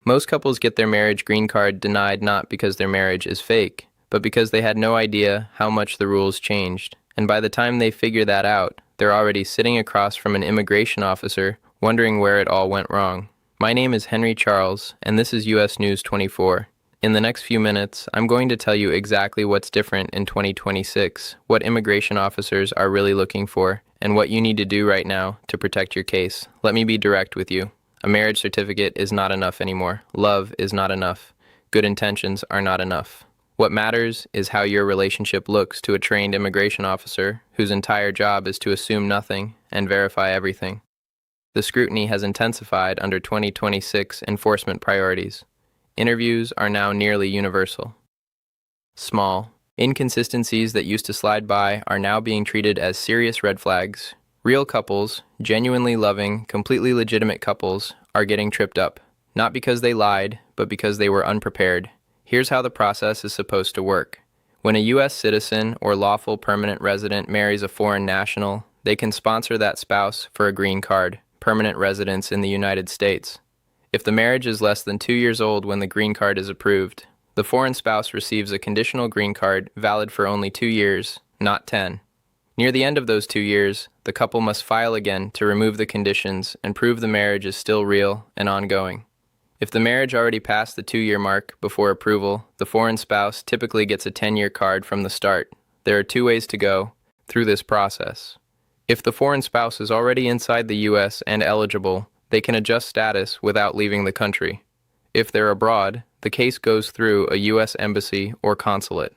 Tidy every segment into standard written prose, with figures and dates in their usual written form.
Most couples get their marriage green card denied not because their marriage is fake, but because they had no idea how much the rules changed. And by the time they figure that out, they're already sitting across from an immigration officer wondering where it all went wrong. My name is Henry Charles, and this is US News 24. In the next few minutes, I'm going to tell you exactly what's different in 2026, what immigration officers are really looking for, and what you need to do right now to protect your case. Let me be direct with you. A marriage certificate is not enough anymore. Love is not enough. Good intentions are not enough. What matters is how your relationship looks to a trained immigration officer whose entire job is to assume nothing and verify everything. The scrutiny has intensified under 2026 enforcement priorities. Interviews are now nearly universal. Small inconsistencies that used to slide by are now being treated as serious red flags. Real couples, genuinely loving, completely legitimate couples, are getting tripped up. Not because they lied, but because they were unprepared. Here's how the process is supposed to work. When a U.S. citizen or lawful permanent resident marries a foreign national, they can sponsor that spouse for a green card, permanent residence in the United States. If the marriage is less than 2 years old when the green card is approved, the foreign spouse receives a conditional green card valid for only 2 years, not 10. Near the end of those 2 years, the couple must file again to remove the conditions and prove the marriage is still real and ongoing. If the marriage already passed the 2-year mark before approval, the foreign spouse typically gets a 10-year card from the start. There are 2 ways to go through this process. If the foreign spouse is already inside the U.S. and eligible, they can adjust status without leaving the country. If they're abroad, the case goes through a U.S. embassy or consulate.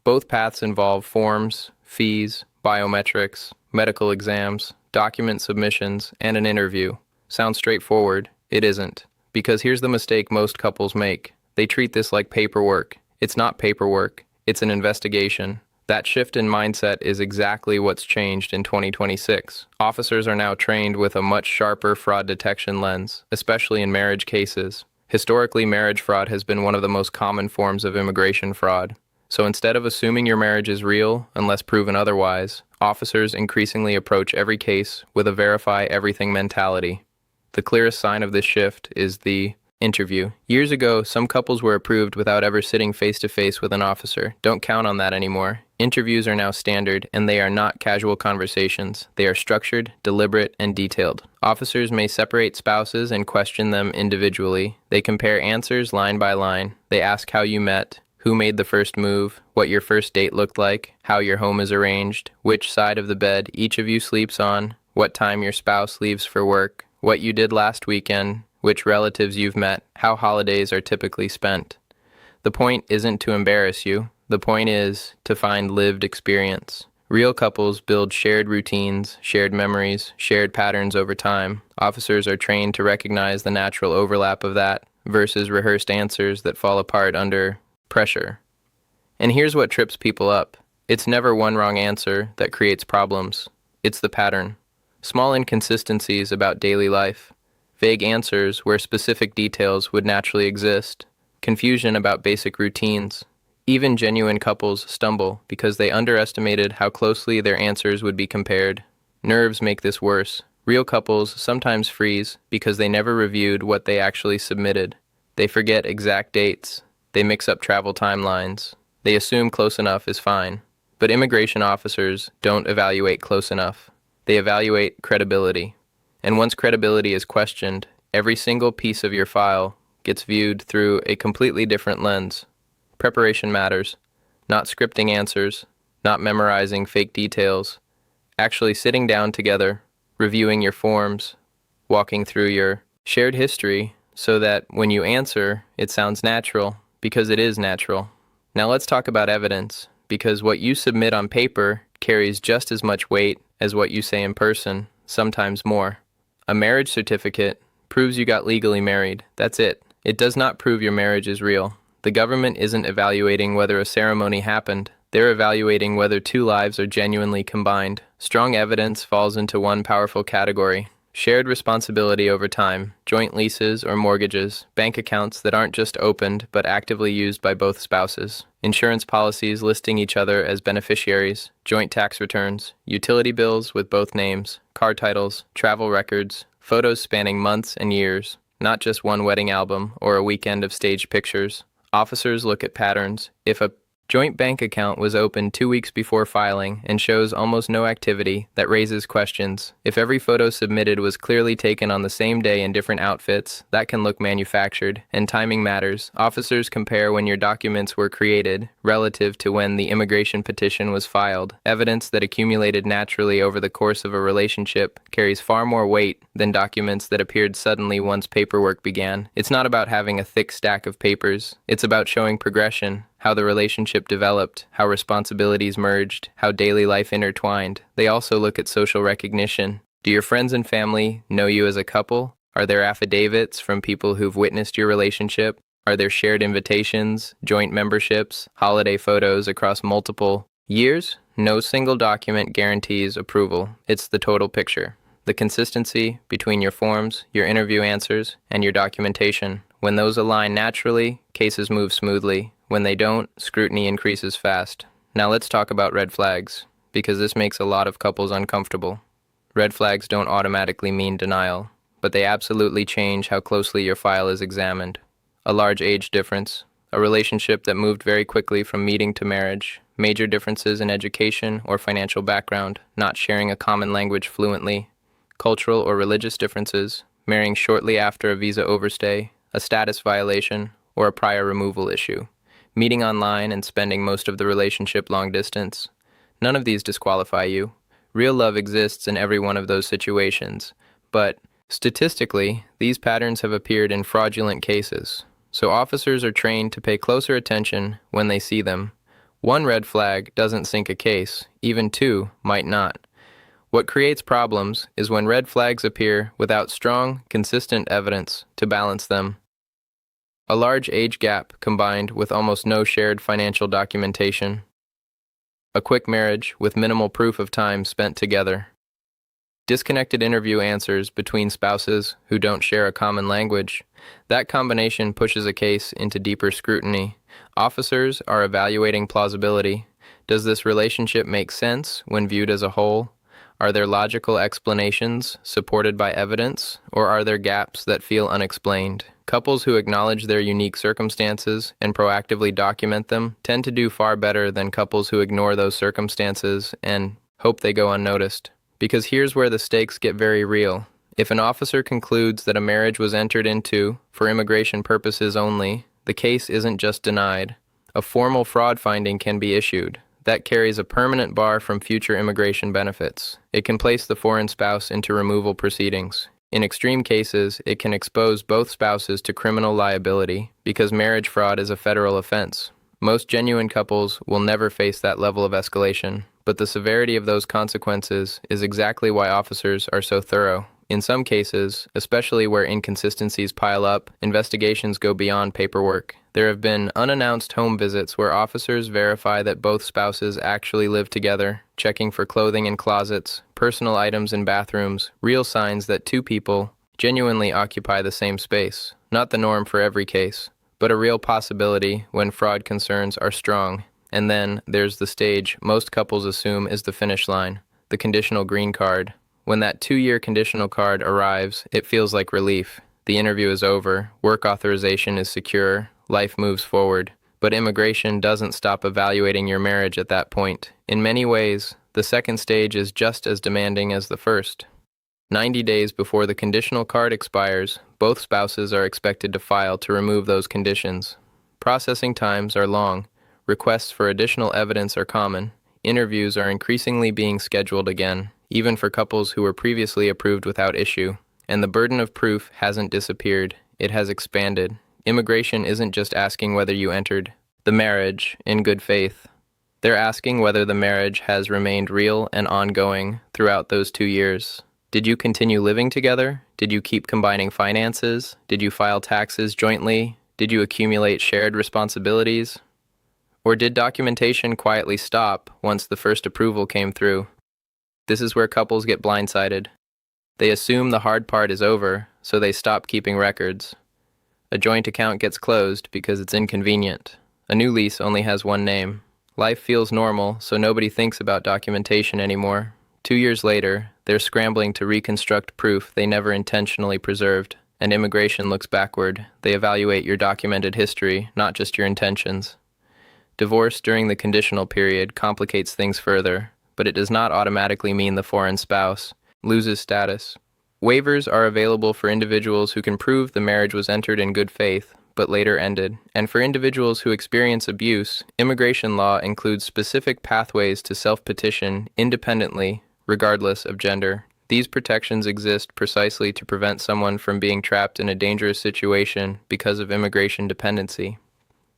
Both paths involve forms, fees, biometrics, medical exams, document submissions, and an interview. Sounds straightforward. It isn't. Because here's the mistake most couples make. They treat this like paperwork. It's not paperwork. It's an investigation. That shift in mindset is exactly what's changed in 2026. Officers are now trained with a much sharper fraud detection lens, especially in marriage cases. Historically, marriage fraud has been one of the most common forms of immigration fraud. So instead of assuming your marriage is real unless proven otherwise, officers increasingly approach every case with a verify everything mentality. The clearest sign of this shift is the interview. Years ago, some couples were approved without ever sitting face-to-face with an officer. Don't count on that anymore. Interviews are now standard, and they are not casual conversations. They are structured, deliberate, and detailed. Officers may separate spouses and question them individually. They compare answers line by line. They ask how you met, who made the first move, what your first date looked like, how your home is arranged, which side of the bed each of you sleeps on, what time your spouse leaves for work, what you did last weekend, which relatives you've met, how holidays are typically spent. The point isn't to embarrass you. The point is to find lived experience. Real couples build shared routines, shared memories, shared patterns over time. Officers are trained to recognize the natural overlap of that versus rehearsed answers that fall apart under pressure. And here's what trips people up. It's never one wrong answer that creates problems. It's the pattern. Small inconsistencies about daily life. Vague answers where specific details would naturally exist. Confusion about basic routines. Even genuine couples stumble because they underestimated how closely their answers would be compared. Nerves make this worse. Real couples sometimes freeze because they never reviewed what they actually submitted. They forget exact dates. They mix up travel timelines. They assume close enough is fine. But immigration officers don't evaluate close enough. They evaluate credibility. And once credibility is questioned, every single piece of your file gets viewed through a completely different lens. Preparation matters. Not scripting answers, not memorizing fake details. Actually sitting down together, reviewing your forms, walking through your shared history so that when you answer, it sounds natural, because it is natural. Now let's talk about evidence, because what you submit on paper carries just as much weight as what you say in person, sometimes more. A marriage certificate proves you got legally married. That's it. It does not prove your marriage is real. The government isn't evaluating whether a ceremony happened. They're evaluating whether 2 lives are genuinely combined. Strong evidence falls into one powerful category. Shared responsibility over time, joint leases or mortgages, bank accounts that aren't just opened but actively used by both spouses, insurance policies listing each other as beneficiaries, joint tax returns, utility bills with both names, car titles, travel records, photos spanning months and years. not just one wedding album or a weekend of staged pictures. Officers look at patterns. If a joint bank account was opened 2 weeks before filing and shows almost no activity, that raises questions. If every photo submitted was clearly taken on the same day in different outfits, that can look manufactured, and timing matters. Officers compare when your documents were created relative to when the immigration petition was filed. Evidence that accumulated naturally over the course of a relationship carries far more weight than documents that appeared suddenly once paperwork began. It's not about having a thick stack of papers. It's about showing progression, how the relationship developed, how responsibilities merged, how daily life intertwined. They also look at social recognition. Do your friends and family know you as a couple? Are there affidavits from people who've witnessed your relationship? Are there shared invitations, joint memberships, holiday photos across multiple years? No single document guarantees approval. It's the total picture. The consistency between your forms, your interview answers, and your documentation. When those align naturally, cases move smoothly. When they don't, scrutiny increases fast. Now let's talk about red flags, because this makes a lot of couples uncomfortable. Red flags don't automatically mean denial, but they absolutely change how closely your file is examined. A large age difference, a relationship that moved very quickly from meeting to marriage, major differences in education or financial background, not sharing a common language fluently, cultural or religious differences, marrying shortly after a visa overstay, a status violation, or a prior removal issue, meeting online and spending most of the relationship long distance. None of these disqualify you. Real love exists in every one of those situations, but statistically, these patterns have appeared in fraudulent cases, so officers are trained to pay closer attention when they see them. One red flag doesn't sink a case, even two might not. What creates problems is when red flags appear without strong, consistent evidence to balance them. A large age gap combined with almost no shared financial documentation. A quick marriage with minimal proof of time spent together. Disconnected interview answers between spouses who don't share a common language. That combination pushes a case into deeper scrutiny. Officers are evaluating plausibility. Does this relationship make sense when viewed as a whole? Are there logical explanations supported by evidence, or are there gaps that feel unexplained? Couples who acknowledge their unique circumstances and proactively document them tend to do far better than couples who ignore those circumstances and hope they go unnoticed. Because here's where the stakes get very real. If an officer concludes that a marriage was entered into for immigration purposes only, the case isn't just denied. A formal fraud finding can be issued. That carries a permanent bar from future immigration benefits. It can place the foreign spouse into removal proceedings. In extreme cases, it can expose both spouses to criminal liability because marriage fraud is a federal offense. Most genuine couples will never face that level of escalation, but the severity of those consequences is exactly why officers are so thorough. In some cases, especially where inconsistencies pile up, investigations go beyond paperwork. There have been unannounced home visits where officers verify that both spouses actually live together, checking for clothing in closets, personal items in bathrooms, real signs that two people genuinely occupy the same space. Not the norm for every case, but a real possibility when fraud concerns are strong. And then there's the stage most couples assume is the finish line, the conditional green card. When that 2-year conditional card arrives, it feels like relief. The interview is over, work authorization is secure, life moves forward. But immigration doesn't stop evaluating your marriage at that point. In many ways, the second stage is just as demanding as the first. 90 days before the conditional card expires, both spouses are expected to file to remove those conditions. Processing times are long. Requests for additional evidence are common. Interviews are increasingly being scheduled again, even for couples who were previously approved without issue. And the burden of proof hasn't disappeared, it has expanded. Immigration isn't just asking whether you entered the marriage in good faith. They're asking whether the marriage has remained real and ongoing throughout those 2 years. Did you continue living together? Did you keep combining finances? Did you file taxes jointly? Did you accumulate shared responsibilities? Or did documentation quietly stop once the first approval came through? This is where couples get blindsided. They assume the hard part is over, so they stop keeping records. A joint account gets closed because it's inconvenient. A new lease only has one name. Life feels normal, so nobody thinks about documentation anymore. 2 years later, they're scrambling to reconstruct proof they never intentionally preserved. and immigration looks backward. They evaluate your documented history, not just your intentions. Divorce during the conditional period complicates things further, but it does not automatically mean the foreign spouse loses status. Waivers are available for individuals who can prove the marriage was entered in good faith, but later ended. And for individuals who experience abuse, immigration law includes specific pathways to self-petition independently, regardless of gender. These protections exist precisely to prevent someone from being trapped in a dangerous situation because of immigration dependency.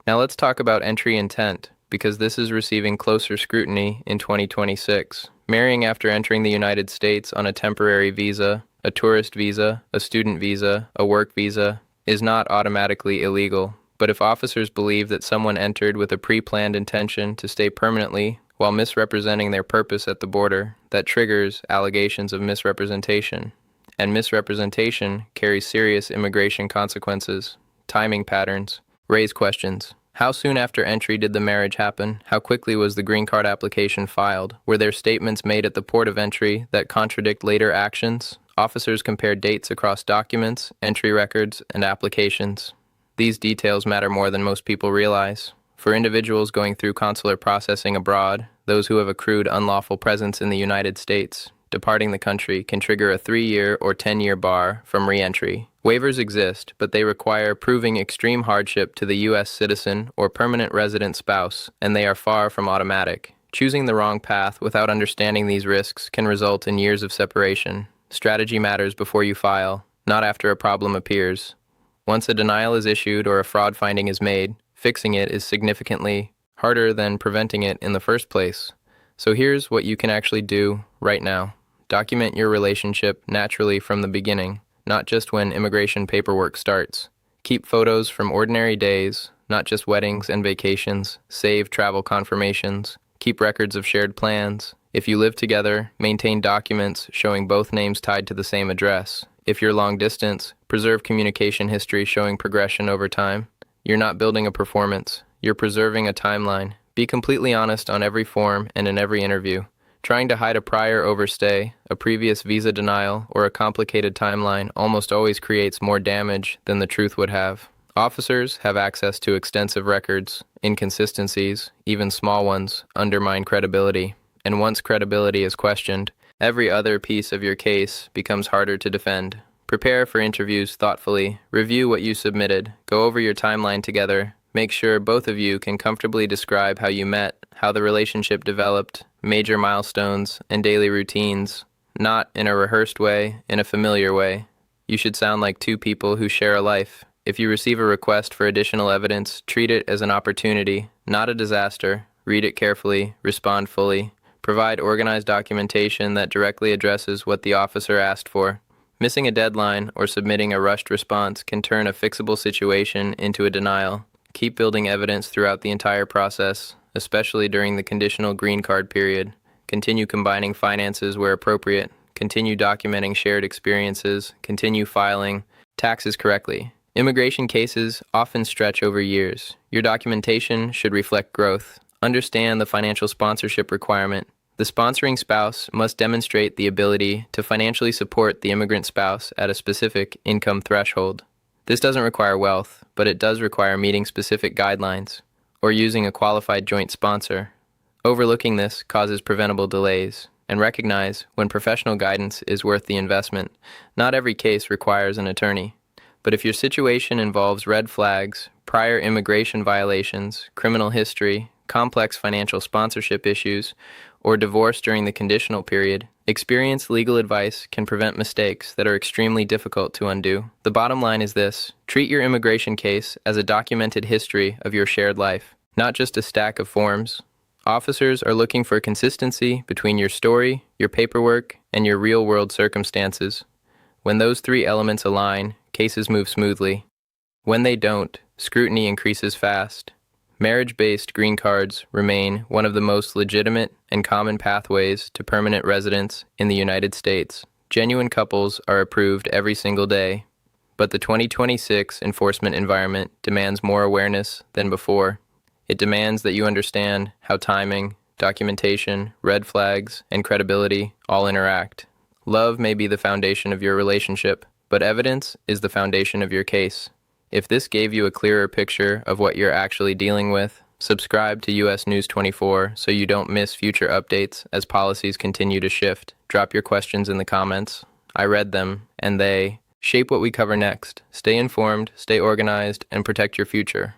Now let's talk about entry intent, because this is receiving closer scrutiny in 2026. Marrying after entering the United States on a temporary visa, a tourist visa, a student visa, a work visa, is not automatically illegal. But if officers believe that someone entered with a pre-planned intention to stay permanently while misrepresenting their purpose at the border, that triggers allegations of misrepresentation. And misrepresentation carries serious immigration consequences. Timing patterns raise questions. How soon after entry did the marriage happen? How quickly was the green card application filed? Were there statements made at the port of entry that contradict later actions? Officers compare dates across documents, entry records, and applications. These details matter more than most people realize. For individuals going through consular processing abroad, those who have accrued unlawful presence in the United States, departing the country can trigger a 3-year or 10-year bar from re-entry. Waivers exist, but they require proving extreme hardship to the U.S. citizen or permanent resident spouse, and they are far from automatic. Choosing the wrong path without understanding these risks can result in years of separation. Strategy matters before you file, not after a problem appears. Once a denial is issued or a fraud finding is made, fixing it is significantly harder than preventing it in the first place. So here's what you can actually do right now. Document your relationship naturally from the beginning, not just when immigration paperwork starts. Keep photos from ordinary days, not just weddings and vacations. Save travel confirmations. Keep records of shared plans. If you live together, maintain documents showing both names tied to the same address. If you're long distance, preserve communication history showing progression over time. You're not building a performance. You're preserving a timeline. Be completely honest on every form and in every interview. Trying to hide a prior overstay, a previous visa denial, or a complicated timeline almost always creates more damage than the truth would have. Officers have access to extensive records. Inconsistencies, even small ones, undermine credibility. And once credibility is questioned, every other piece of your case becomes harder to defend. Prepare for interviews thoughtfully. Review what you submitted. Go over your timeline together. Make sure both of you can comfortably describe how you met, how the relationship developed, major milestones, and daily routines. Not in a rehearsed way, in a familiar way. You should sound like two people who share a life. If you receive a request for additional evidence, treat it as an opportunity, not a disaster. Read it carefully. Respond fully. Provide organized documentation that directly addresses what the officer asked for. Missing a deadline or submitting a rushed response can turn a fixable situation into a denial. Keep building evidence throughout the entire process, especially during the conditional green card period. Continue combining finances where appropriate. Continue documenting shared experiences. Continue filing taxes correctly. Immigration cases often stretch over years. Your documentation should reflect growth. Understand the financial sponsorship requirement. The sponsoring spouse must demonstrate the ability to financially support the immigrant spouse at a specific income threshold. This doesn't require wealth, but it does require meeting specific guidelines or using a qualified joint sponsor. Overlooking this causes preventable delays, and recognize when professional guidance is worth the investment. Not every case requires an attorney, but if your situation involves red flags, prior immigration violations, criminal history, complex financial sponsorship issues, or divorce during the conditional period, experienced legal advice can prevent mistakes that are extremely difficult to undo. The bottom line is this: treat your immigration case as a documented history of your shared life, not just a stack of forms. Officers are looking for consistency between your story, your paperwork, and your real-world circumstances. When those three elements align, cases move smoothly. When they don't, scrutiny increases fast. Marriage-based green cards remain one of the most legitimate and common pathways to permanent residence in the United States. Genuine couples are approved every single day, but the 2026 enforcement environment demands more awareness than before. It demands that you understand how timing, documentation, red flags, and credibility all interact. Love may be the foundation of your relationship, but evidence is the foundation of your case. If this gave you a clearer picture of what you're actually dealing with, subscribe to US News 24 so you don't miss future updates as policies continue to shift. Drop your questions in the comments. I read them, and they shape what we cover next. Stay informed, stay organized, and protect your future.